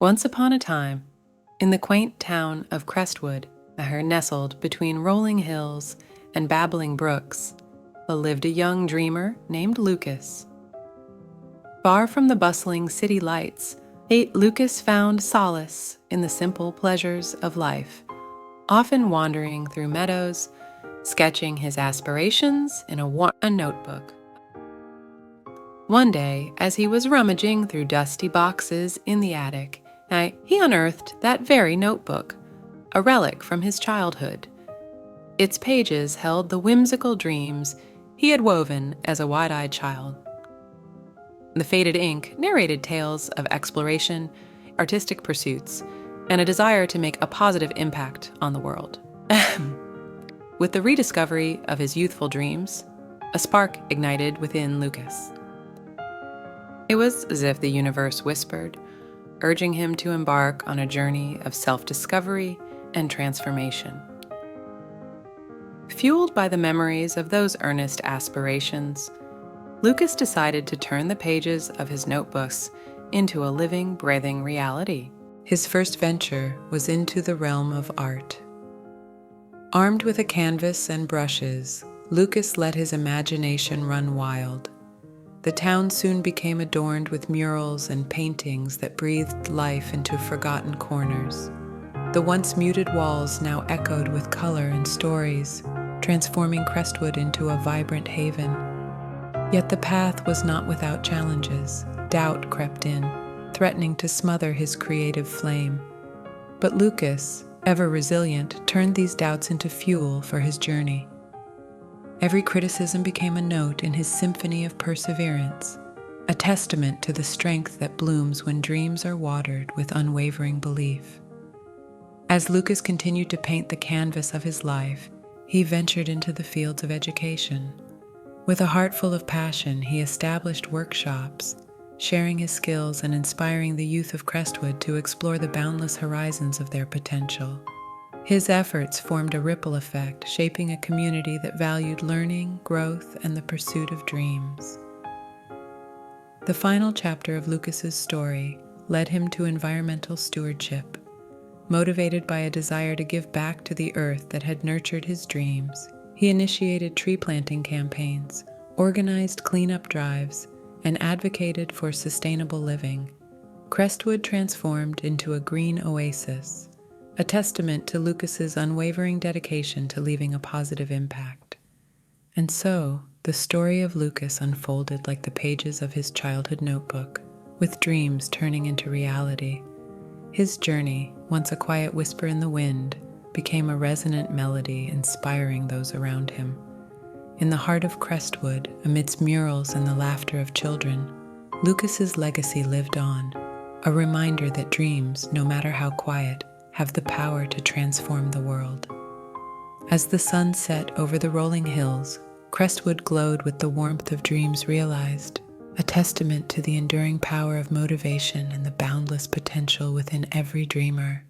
Once upon a time, in the quaint town of Crestwood, nestled between rolling hills and babbling brooks, lived a young dreamer named Lucas. Far from the bustling city lights, Lucas found solace in the simple pleasures of life, often wandering through meadows, sketching his aspirations in a notebook. One day, as he was rummaging through dusty boxes in the attic, he unearthed that very notebook, a relic from his childhood. Its pages held the whimsical dreams he had woven as a wide-eyed child. The faded ink narrated tales of exploration, artistic pursuits, and a desire to make a positive impact on the world. With the rediscovery of his youthful dreams, a spark ignited within Lucas. It was as if the universe whispered, urging him to embark on a journey of self-discovery and transformation. Fueled by the memories of those earnest aspirations, Lucas decided to turn the pages of his notebooks into a living, breathing reality. His first venture was into the realm of art. Armed with a canvas and brushes, Lucas let his imagination run wild. The town soon became adorned with murals and paintings that breathed life into forgotten corners. The once muted walls now echoed with color and stories, transforming Crestwood into a vibrant haven. Yet the path was not without challenges. Doubt crept in, threatening to smother his creative flame. But Lucas, ever resilient, turned these doubts into fuel for his journey. Every criticism became a note in his symphony of perseverance, a testament to the strength that blooms when dreams are watered with unwavering belief. As Lucas continued to paint the canvas of his life, he ventured into the fields of education. With a heart full of passion, he established workshops, sharing his skills and inspiring the youth of Crestwood to explore the boundless horizons of their potential. His efforts formed a ripple effect, shaping a community that valued learning, growth, and the pursuit of dreams. The final chapter of Lucas's story led him to environmental stewardship. Motivated by a desire to give back to the earth that had nurtured his dreams, he initiated tree planting campaigns, organized cleanup drives, and advocated for sustainable living. Crestwood transformed into a green oasis, a testament to Lucas's unwavering dedication to leaving a positive impact. And so, the story of Lucas unfolded like the pages of his childhood notebook, with dreams turning into reality. His journey, once a quiet whisper in the wind, became a resonant melody inspiring those around him. In the heart of Crestwood, amidst murals and the laughter of children, Lucas's legacy lived on, a reminder that dreams, no matter how quiet, have the power to transform the world. As the sun set over the rolling hills, Crestwood glowed with the warmth of dreams realized, a testament to the enduring power of motivation and the boundless potential within every dreamer.